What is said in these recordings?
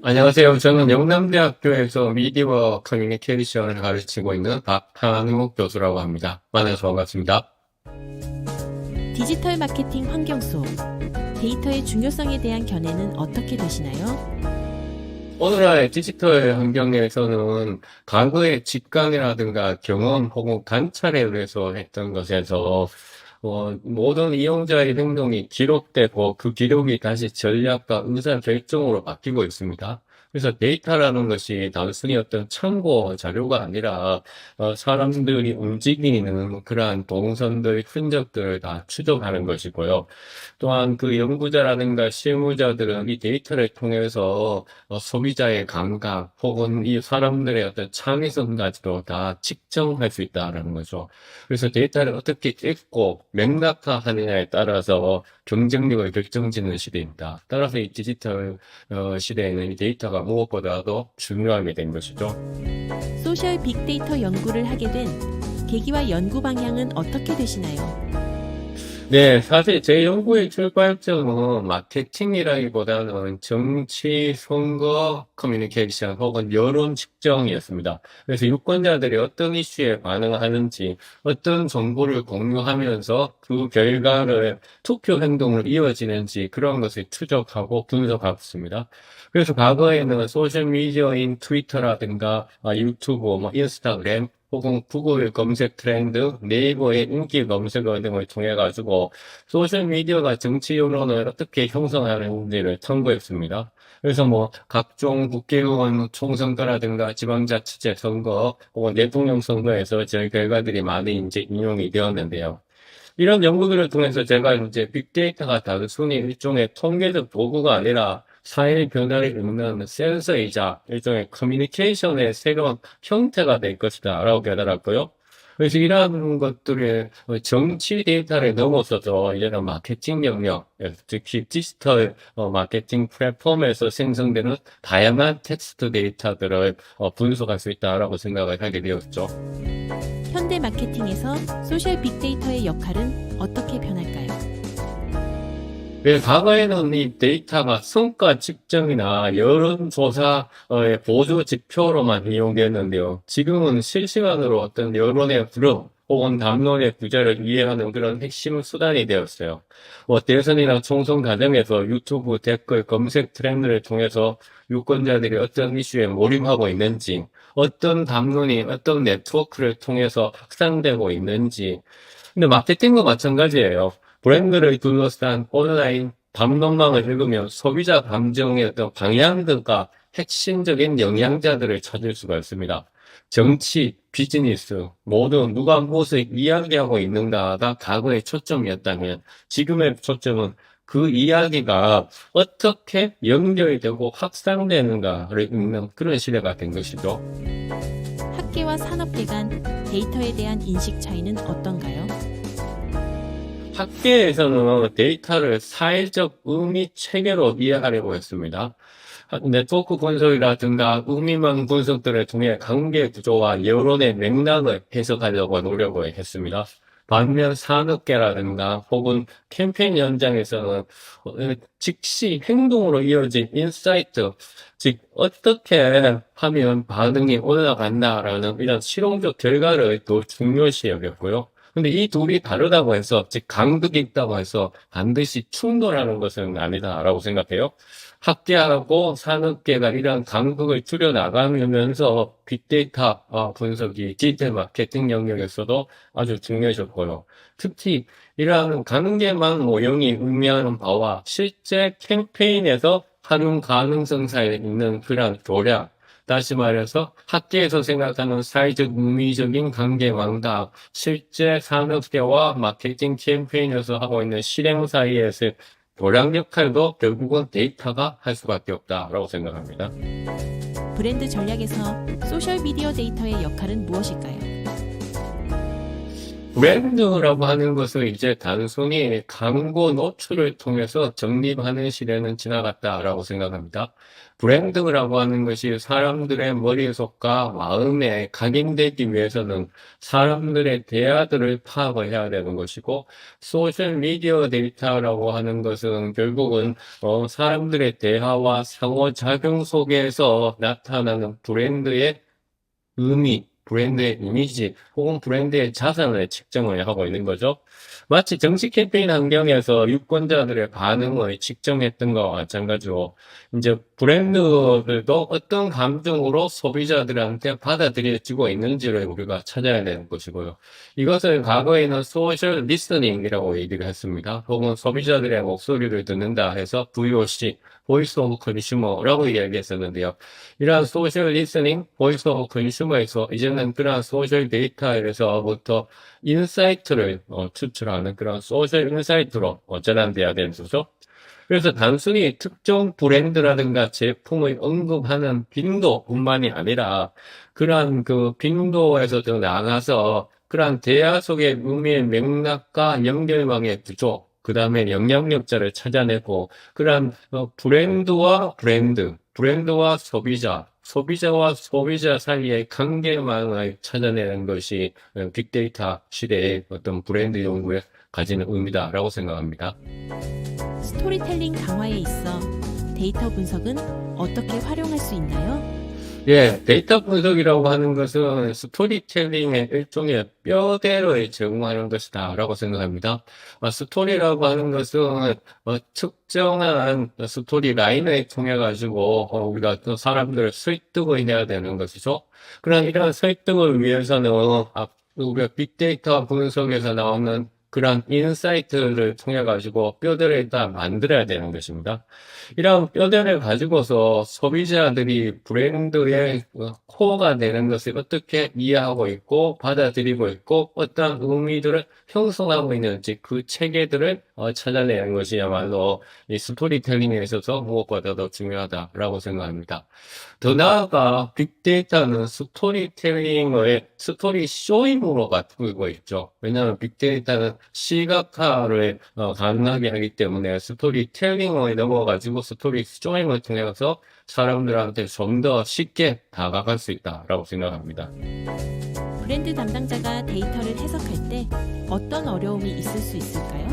안녕하세요. 저는 영남대학교에서 미디어 커뮤니케이션을 가르치고 있는 박한욱 교수라고 합니다. 만나서 반갑습니다. 디지털 마케팅 환경 속 데이터의 중요성에 대한 견해는 어떻게 되시나요? 오늘날 디지털 환경에서는 과거의 직감이라든가 경험 혹은 관찰에 의해서 했던 것에서 모든 이용자의 행동이 기록되고 그 기록이 다시 전략과 의사 결정으로 바뀌고 있습니다. 그래서 데이터라는 것이 단순히 어떤 참고 자료가 아니라 사람들이 움직이는 그러한 동선들, 흔적들을 다 추적하는 것이고요. 또한 그 연구자라든가 실무자들은 이 데이터를 통해서 소비자의 감각 혹은 이 사람들의 어떤 창의성까지도 다 측정할 수 있다는 거죠. 그래서 데이터를 어떻게 읽고 맥락화하느냐에 따라서 경쟁력을 결정짓는 시대입니다. 따라서 이 디지털 시대에는 이 데이터가 무엇보다도 중요하게 된 것이죠. 소셜 빅데이터 연구를 하게 된 계기와 연구 방향은 어떻게 되시나요? 네, 사실 제 연구의 출발점은 마케팅이라기보다는 정치, 선거, 커뮤니케이션 혹은 여론 측정이었습니다. 그래서 유권자들이 어떤 이슈에 반응하는지, 어떤 정보를 공유하면서 그 결과를 투표 행동으로 이어지는지 그런 것을 추적하고 분석했습니다. 그래서 과거에는 소셜미디어인 트위터라든가 유튜브, 인스타그램, 혹은 구글 검색 트렌드, 네이버의 인기 검색어 등을 통해 가지고 소셜미디어가 정치 여론을 어떻게 형성하는지를 탐구했습니다. 그래서 각종 국회의원 총선거라든가 지방자치제 선거 혹은 대통령 선거에서 저희 결과들이 많이 이제 인용이 되었는데요. 이런 연구들을 통해서 제가 이제 빅데이터가 단순히 일종의 통계적 도구가 아니라 사회 변화를 읽는 센서이자 일종의 커뮤니케이션의 새로운 형태가 될 것이다 라고 깨달았고요. 그래서 이러한 것들의 정치 데이터를 넘어서서 이제는 마케팅 영역, 특히 디지털 마케팅 플랫폼에서 생성되는 다양한 텍스트 데이터들을 분석할 수 있다라고 생각을 하게 되었죠. 현대 마케팅에서 소셜 빅데이터의 역할은 어떻게 변할까요? 네, 과거에는 이 데이터가 성과 측정이나 여론조사의 보조 지표로만 이용되었는데요. 지금은 실시간으로 어떤 여론의 흐름 혹은 담론의 구조를 이해하는 그런 핵심 수단이 되었어요. 대선이나 총선 과정에서 유튜브 댓글 검색 트렌드를 통해서 유권자들이 어떤 이슈에 몰입하고 있는지, 어떤 담론이 어떤 네트워크를 통해서 확산되고 있는지. 근데 마케팅도 마찬가지예요. 브랜드를 둘러싼 온라인 담론망을 읽으면 소비자 감정의 어떤 방향들과 핵심적인 영향자들을 찾을 수가 있습니다. 정치, 비즈니스, 모두 누가 무엇을 이야기하고 있는가가 과거의 초점이었다면 지금의 초점은 그 이야기가 어떻게 연결되고 확산되는가를 읽는 그런 시대가 된 것이죠. 학계와 산업계 간 데이터에 대한 인식 차이는 어떤가요? 학계에서는 데이터를 사회적 의미 체계로 이해하려고 했습니다. 네트워크 분석이라든가 의미망 분석들을 통해 관계 구조와 여론의 맥락을 해석하려고 노력을 했습니다. 반면 산업계라든가 혹은 캠페인 현장에서는 즉시 행동으로 이어진 인사이트, 즉 어떻게 하면 반응이 올라간다라는 이런 실용적 결과를 더 중요시 여겼고요. 근데 이 둘이 다르다고 해서, 즉 간극이 있다고 해서 반드시 충돌하는 것은 아니다라고 생각해요. 학계하고 산업계가 이러한 간극을 줄여나가면서 빅데이터 분석이 디지털 마케팅 영역에서도 아주 중요해졌고요. 특히 이러한 관계망 모형이 의미하는 바와 실제 캠페인에서 활용 가능성 사이에 있는 그러한 교량, 다시 말해서 학계에서 생각하는 사회적 의미적인 관계망과 실제 산업계와 마케팅 캠페인에서 하고 있는 실행 사이에서 교량 역할도 결국은 데이터가 할 수밖에 없다라고 생각합니다. 브랜드 전략에서 소셜 미디어 데이터의 역할은 무엇일까요? 브랜드라고 하는 것은 이제 단순히 광고 노출을 통해서 정립하는 시대는 지나갔다라고 생각합니다. 브랜드라고 하는 것이 사람들의 머릿속과 마음에 각인되기 위해서는 사람들의 대화들을 파악을 해야 되는 것이고, 소셜미디어 데이터라고 하는 것은 결국은 사람들의 대화와 상호작용 속에서 나타나는 브랜드의 의미, 브랜드의 이미지 혹은 브랜드의 자산을 측정을 하고 있는 거죠. 마치 정치 캠페인 환경에서 유권자들의 반응을 측정했던 것과 마찬가지로 이제 브랜드들도 어떤 감정으로 소비자들한테 받아들여지고 있는지를 우리가 찾아야 되는 것이고요. 이것을 과거에는 소셜 리스닝이라고 얘기를 했습니다. 혹은 소비자들의 목소리를 듣는다 해서 VOC, 보이스 오브 컨슈머라고 이야기했었는데요. 이러한 소셜 리스닝, 보이스 오브 컨슈머에서 이제는 그러한 소셜 데이터에서부터 인사이트를 추출하는 그런 소셜 인사이트로 전환돼야 되는 거죠. 그래서 단순히 특정 브랜드라든가 제품을 언급하는 빈도뿐만이 아니라 그러한 그 빈도에서 더 나아가서 그러한 대화 속의 의미의 맥락과 연결망의 구조, 그 다음에 영향력자를 찾아내고 그러한 브랜드와 브랜드, 브랜드와 소비자, 소비자와 소비자 사이의 관계망을 찾아내는 것이 빅데이터 시대의 어떤 브랜드 연구에 가지는 의미다라고 생각합니다. 스토리텔링 강화에 있어 데이터 분석은 어떻게 활용할 수 있나요? 예, 데이터 분석이라고 하는 것은 스토리텔링의 일종의 뼈대를 제공하는 것이다라고 생각합니다. 스토리라고 하는 것은 특정한 스토리 라인을 통해 가지고 우리가 또 사람들을 설득을 해야 되는 것이죠. 그런 이러한 설득을 위해서는 우리가 빅데이터 분석에서 나오는 그런 인사이트를 통해 가지고 뼈대를 일단 만들어야 되는 것입니다. 이런 뼈대를 가지고서 소비자들이 브랜드의 코어가 되는 것을 어떻게 이해하고 있고 받아들이고 있고 어떤 의미들을 형성하고 있는지 그 체계들을 찾아내는 것이야말로 이 스토리텔링에 있어서 무엇보다도 중요하다라고 생각합니다. 더 나아가 빅데이터는 스토리텔링의 스토리 쇼잉으로 바꾸고 있죠. 왜냐하면 빅데이터는 시각화를 가능하게 하기 때문에 스토리텔링을 넘어가지고 스토리 쇼잉을 통해서 사람들한테 좀 더 쉽게 다가갈 수 있다라고 생각합니다. 브랜드 담당자가 데이터를 해석할 때 어떤 어려움이 있을 수 있을까요?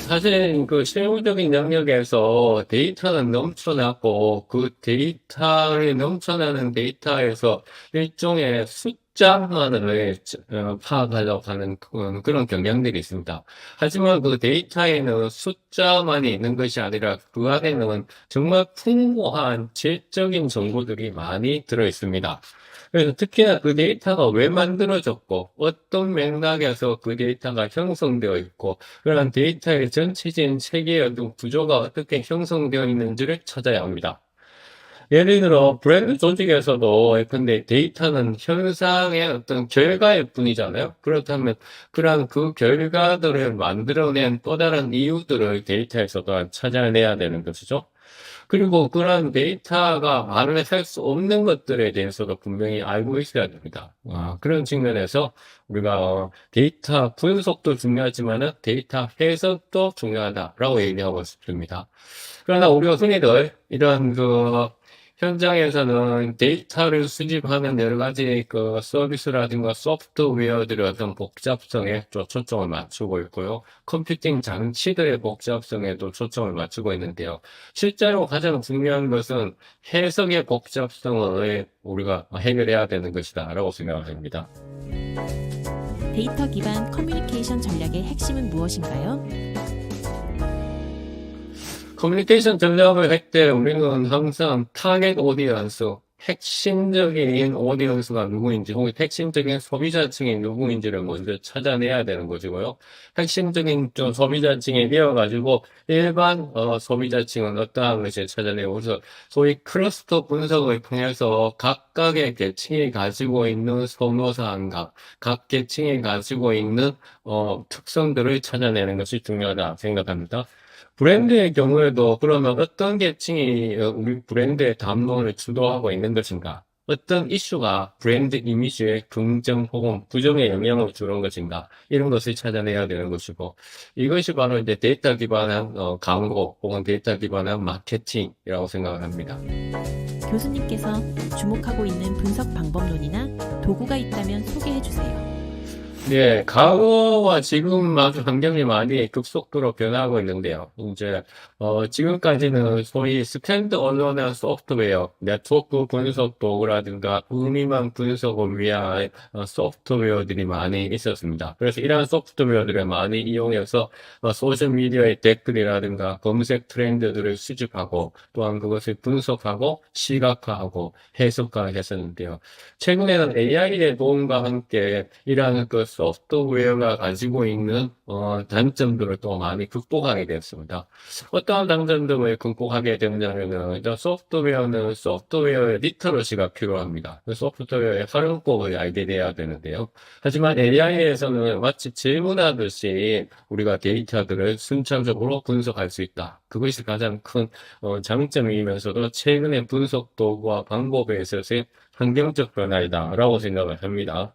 사실 그 실무적인 영역에서 데이터는 넘쳐나고 그 데이터를 넘쳐나는 데이터에서 일종의 숫자만을 파악하려고 하는 그런 경향들이 있습니다. 하지만 그 데이터에는 숫자만이 있는 것이 아니라 그 안에는 정말 풍부한 질적인 정보들이 많이 들어 있습니다. 그래서 특히나 그 데이터가 왜 만들어졌고 어떤 맥락에서 그 데이터가 형성되어 있고 그런 데이터의 전체적인 체계의 어떤 구조가 어떻게 형성되어 있는지를 찾아야 합니다. 예를 들어 브랜드 조직에서도 근데 데이터는 현상의 어떤 결과일 뿐이잖아요. 그렇다면 그런 그 결과들을 만들어낸 또 다른 이유들을 데이터에서도 찾아내야 되는 것이죠. 그리고 그런 데이터가 말을 할 수 없는 것들에 대해서도 분명히 알고 있어야 됩니다. 그런 측면에서 우리가 데이터 분석도 중요하지만 데이터 해석도 중요하다라고 얘기하고 싶습니다. 그러나 우리가 흔히들 이런 현장에서는 데이터를 수집하는 여러 가지 서비스라든가 소프트웨어들의 어떤 복잡성에 또 초점을 맞추고 있고요. 컴퓨팅 장치들의 복잡성에도 초점을 맞추고 있는데요. 실제로 가장 중요한 것은 해석의 복잡성을 우리가 해결해야 되는 것이다라고 생각합니다. 데이터 기반 커뮤니케이션 전략의 핵심은 무엇인가요? 커뮤니케이션 전략을 할 때 우리는 항상 타겟 오디언스, 핵심적인 오디언스가 누구인지 혹은 핵심적인 소비자층이 누구인지를 먼저 찾아내야 되는 것이고요. 핵심적인 좀 소비자층에 이어가지고 일반 소비자층은 어떠한 것을 찾아내고 그래서 소위 클러스터 분석을 통해서 각각의 계층이 가지고 있는 선호사항, 각 계층이 가지고 있는 특성들을 찾아내는 것이 중요하다 생각합니다. 브랜드의 경우에도 그러면 어떤 계층이 우리 브랜드의 담론을 주도하고 있는 것인가? 어떤 이슈가 브랜드 이미지에 긍정 혹은 부정의 영향을 주는 것인가 이런 것을 찾아내야 되는 것이고 이것이 바로 이제 데이터 기반한 광고 혹은 데이터 기반한 마케팅이라고 생각을 합니다. 교수님께서 주목하고 있는 분석 방법론이나 도구가 있다면 소개해 주세요. 네, 과거와 지금 아주 환경이 많이 급속도로 변하고 있는데요. 이제, 지금까지는 소위 스탠드 언론의 소프트웨어, 네트워크 분석 도구라든가 의미만 분석을 위한 소프트웨어들이 많이 있었습니다. 그래서 이러한 소프트웨어들을 많이 이용해서 소셜미디어의 댓글이라든가 검색 트렌드들을 수집하고 또한 그것을 분석하고 시각화하고 해석화했었는데요. 최근에는 AI의 도움과 함께 이러한 그 소프트웨어가 가지고 있는 단점들을 또 많이 극복하게 됐습니다. 어떠한 단점들을 극복하게 되느냐면은 일단 소프트웨어는 소프트웨어의 리터러시가 필요합니다. 그 소프트웨어의 활용법을 알게 돼야 되는데요. 하지만 AI에서는 마치 질문하듯이 우리가 데이터들을 순차적으로 분석할 수 있다. 그것이 가장 큰 장점이면서도 최근의 분석 도구와 방법에 있어서의 환경적 변화이다라고 생각을 합니다.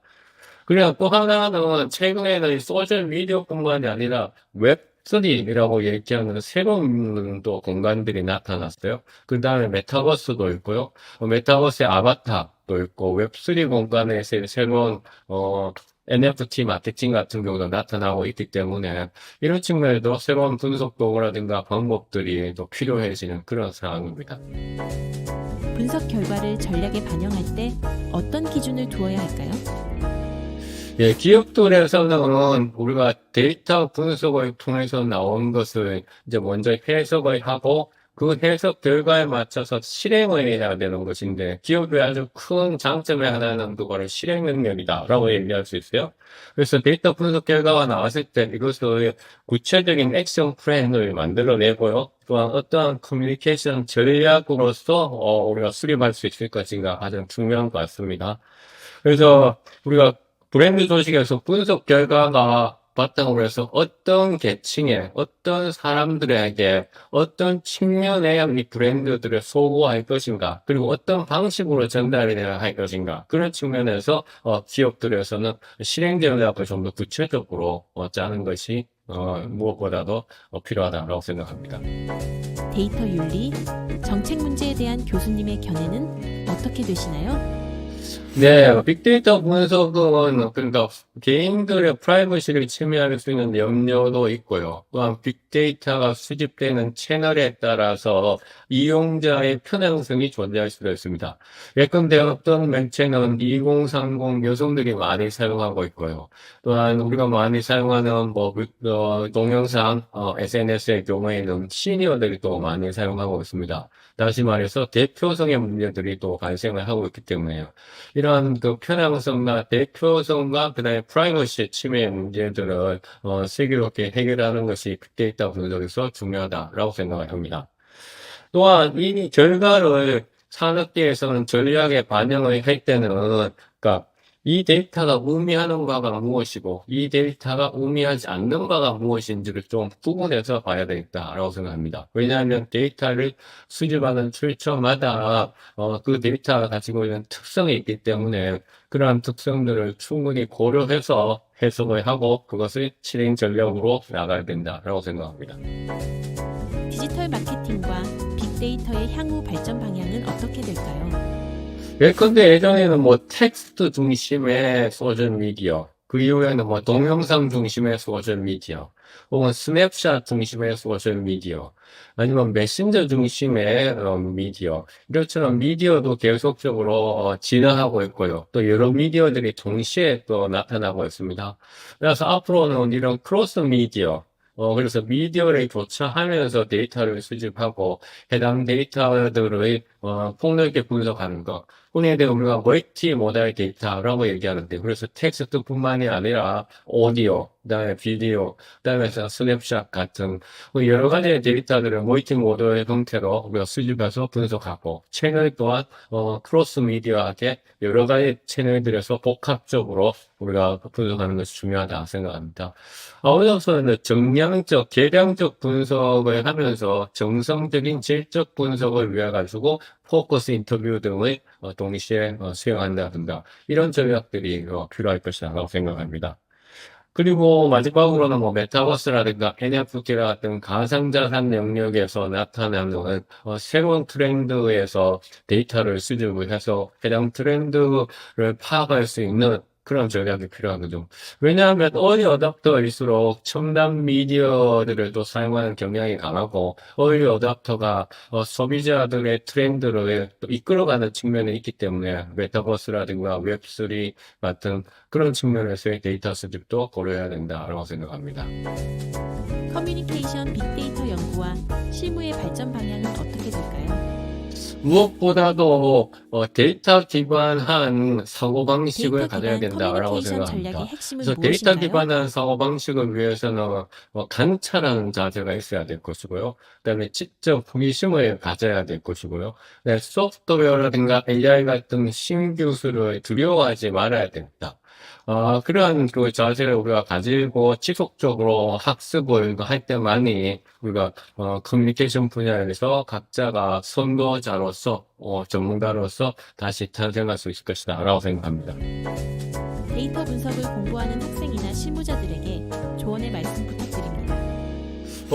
그리고 또 하나는 최근에는 소셜 미디어뿐만이 아니라 웹3라고 얘기하는 새로운 또 공간들이 나타났어요. 그 다음에 메타버스도 있고요. 메타버스의 아바타도 있고 웹3 공간에서의 새로운 NFT 마케팅 같은 경우도 나타나고 있기 때문에 이런 측면에도 새로운 분석 도구라든가 방법들이 또 필요해지는 그런 상황입니다. 분석 결과를 전략에 반영할 때 어떤 기준을 두어야 할까요? 예, 기업들에서는 우리가 데이터 분석을 통해서 나온 것을 이제 먼저 해석을 하고 그 해석 결과에 맞춰서 실행을 해야 되는 것인데 기업의 아주 큰 장점의 하나는 그거를 실행 능력이다라고 얘기할 수 있어요. 그래서 데이터 분석 결과가 나왔을 때 이것을 구체적인 액션 플랜을 만들어내고요. 또한 어떠한 커뮤니케이션 전략으로서 우리가 수립할 수 있을 것인가 가장 중요한 것 같습니다. 그래서 우리가 브랜드 조직에서 분석 결과가 바탕으로 해서 어떤 계층에, 어떤 사람들에게, 어떤 측면에 이 브랜드들을 소구할 것인가, 그리고 어떤 방식으로 전달해야 할 것인가, 그런 측면에서 기업들에서는 실행 전략을 좀 더 구체적으로 짜는 것이 무엇보다도 필요하다고 생각합니다. 데이터 윤리, 정책 문제에 대한 교수님의 견해는 어떻게 되시나요? 네, 빅데이터 분석은 그러니까 개인들의 프라이버시를 침해할 수 있는 염려도 있고요. 또한 빅데이터가 수집되는 채널에 따라서 이용자의 편향성이 존재할 수도 있습니다. 예컨대 어떤 매체는 2030 여성들이 많이 사용하고 있고요. 또한 우리가 많이 사용하는 동영상, SNS의 경우에는 시니어들이 또 많이 사용하고 있습니다. 다시 말해서 대표성의 문제들이 또 발생을 하고 있기 때문에요. 이러한 그 편향성과 대표성과 그다음에 프라이버시 침해 문제들을 슬기롭게 해결하는 것이 빅데이터 분석에서 중요하다라고 생각을 합니다. 또한 이 결과를 산업계에서는 전략에 반영을 할 때는 그러니까 이 데이터가 의미하는 바가 무엇이고 이 데이터가 의미하지 않는 바가 무엇인지를 좀 구분해서 봐야 되겠다라고 생각합니다. 왜냐하면 데이터를 수집하는 출처마다 그 데이터가 가지고 있는 특성이 있기 때문에 그러한 특성들을 충분히 고려해서 해석을 하고 그것을 실행 전략으로 나가야 된다라고 생각합니다. 디지털 마케팅과 빅데이터의 향후 발전 방향은 어떻게 될까요? 예컨대 예전에는 텍스트 중심의 소셜미디어, 그 이후에는 동영상 중심의 소셜미디어, 혹은 스냅샷 중심의 소셜미디어, 아니면 메신저 중심의 미디어, 이것처럼 미디어도 계속적으로 진화하고 있고요. 또 여러 미디어들이 동시에 또 나타나고 있습니다. 그래서 앞으로는 이런 크로스 미디어, 그래서 미디어를 교차하면서 데이터를 수집하고 해당 데이터들을 폭넓게 분석하는 것. 흔히 우리가 멀티 모달 데이터라고 얘기하는데, 그래서 텍스트뿐만이 아니라 오디오, 그다음에 비디오, 그다음에 스냅샷 같은 여러 가지의 데이터들을 멀티 모달 형태로 우리가 수집해서 분석하고, 채널 또한 크로스 미디어하게 여러 가지 채널들에서 복합적으로 우리가 분석하는 것이 중요하다 생각합니다. 아울러서는 정량적, 계량적 분석을 하면서 정성적인 질적 분석을 위해 가지고 포커스 인터뷰 등을 동시에 수행한다든가 이런 전략들이 필요할 것이라고 생각합니다. 그리고 마지막으로는 뭐 메타버스라든가 NFT 같은 가상자산 영역에서 나타나는 새로운 트렌드에서 데이터를 수집을 해서 해당 트렌드를 파악할 수 있는 그런 전략이 필요하거든요. 왜냐하면 어리 어답터일수록 첨단 미디어들을 또 사용하는 경향이 강하고 어리 어답터가 소비자들의 트렌드를 또 이끌어가는 측면이 있기 때문에 메타버스라든가 웹3 같은 그런 측면에서의 데이터 수집도 고려해야 된다라고 생각합니다. 커뮤니케이션 빅데이터 연구와 실무의 발전 방향은 어떻게 될까요? 무엇보다도 데이터 기반한 사고방식을 데이터 가져야 기반 된다라고 커뮤니케이션 전략의 생각합니다. 핵심은 그래서 데이터 무엇인가요? 기반한 사고방식을 위해서는 관찰하는 자세가 있어야 될 것이고요. 그다음에 직접 호기심을 가져야 될 것이고요. 네, 소프트웨어라든가 AI 같은 신기술을 두려워하지 말아야 됩니다. 그러한 그 자세를 우리가 가지고 지속적으로 학습을 할 때만이 우리가 커뮤니케이션 분야에서 각자가 선도자로서 전문가로서 다시 탄생할 수 있을 것이다 라고 생각합니다. 데이터 분석을 공부하는 학생이나 실무자들에게 조언의 말씀 부탁드립니다.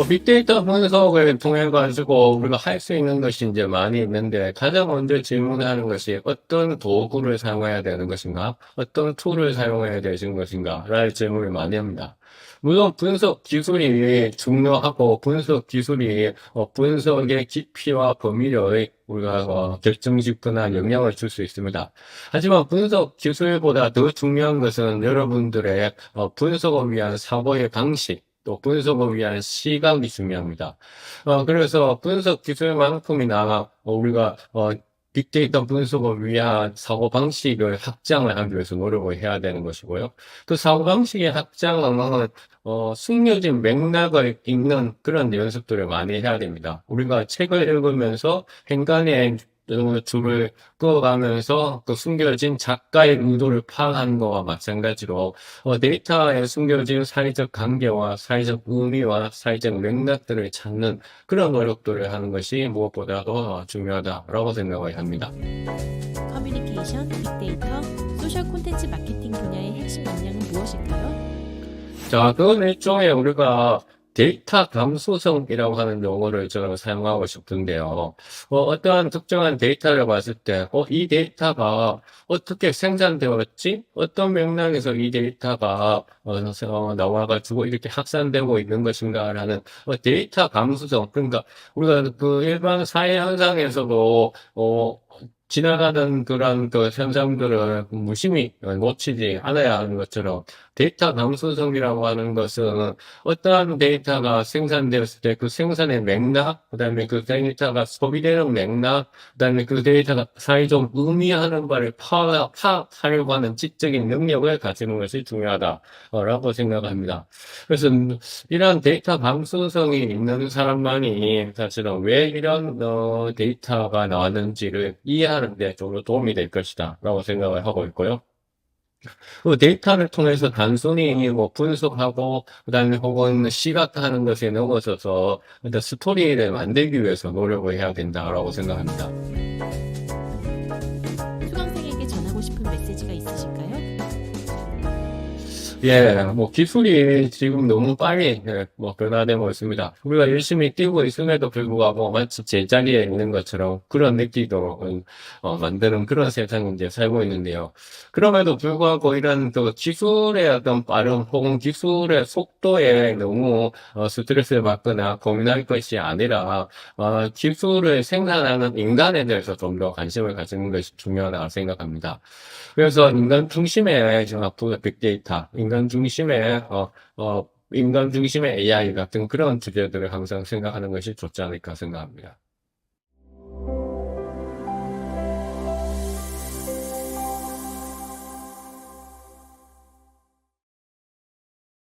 빅데이터 분석을 통해 가지고 우리가 할 수 있는 것이 이제 많이 있는데 가장 먼저 질문하는 것이 어떤 도구를 사용해야 되는 것인가, 어떤 툴을 사용해야 되는 것인가 라는 질문을 많이 합니다. 물론 분석 기술이 중요하고 분석 기술이 분석의 깊이와 범위를 우리가 결정짓거나 영향을 줄 수 있습니다. 하지만 분석 기술보다 더 중요한 것은 여러분들의 분석을 위한 사고의 방식, 또 분석을 위한 시각이 중요합니다. 그래서 분석 기술만큼이나 우리가 빅데이터 분석을 위한 사고방식을 확장을 하기 위해서 노력을 해야 되는 것이고요. 그 사고방식의 확장은 숨겨진 맥락을 읽는 그런 연습들을 많이 해야 됩니다. 우리가 책을 읽으면서 행간의 줄을 그어가면서 그 숨겨진 작가의 의도를 파악하는 것과 마찬가지로 데이터에 숨겨진 사회적 관계와 사회적 의미와 사회적 맥락들을 찾는 그런 노력들을 하는 것이 무엇보다도 중요하다라고 생각을 합니다. 커뮤니케이션, 빅데이터, 소셜 콘텐츠 마케팅 분야의 핵심 역량은 무엇일까요? 자, 그건 일종의 우리가 데이터 감수성이라고 하는 용어를 저는 사용하고 싶은데요. 어떠한 특정한 데이터를 봤을 때, 이 데이터가 어떻게 생산되었지? 어떤 맥락에서 이 데이터가 나와가지고 이렇게 확산되고 있는 것인가라는 데이터 감수성. 그러니까 우리가 그 일반 사회 현상에서도 지나가는 그런 그 현상들을 무심히 놓치지 않아야 하는 것처럼 데이터 감수성이라고 하는 것은 어떠한 데이터가 생산되었을 때 그 생산의 맥락, 그다음에 그 데이터가 소비되는 맥락, 그다음에 그 데이터가 사회적 의미하는 바를 파악하려고 하는 지적인 능력을 가지는 것이 중요하다라고 생각합니다. 그래서 이러한 데이터 감수성이 있는 사람만이 사실은 왜 이런 데이터가 나왔는지를 이해하는 데 좀 더 도움이 될 것이다라고 생각을 하고 있고요. 그 데이터를 통해서 단순히 뭐 분석하고 그다음에 혹은 시각화하는 것에 넘어서서 일단 스토리를 만들기 위해서 노력을 해야 된다라고 생각합니다. 수강생에게 전하고 싶은 메시지가 있으실까요? 예, 뭐 기술이 지금 너무 빨리 변화되고 있습니다. 우리가 열심히 뛰고 있음에도 불구하고 마치 제자리에 있는 것처럼 그런 느끼도록 만드는 그런 세상에 이제 살고 있는데요. 그럼에도 불구하고 이런 그 기술의 어떤 빠른 혹은 기술의 속도에 너무 스트레스를 받거나 고민할 것이 아니라 기술을 생산하는 인간에 대해서 좀 더 관심을 가지는 것이 중요하다고 생각합니다. 그래서 인간 중심의 앞으로 빅데이터, 인간 중심의 AI 같은 그런 주제들을 항상 생각하는 것이 좋지 않을까 생각합니다.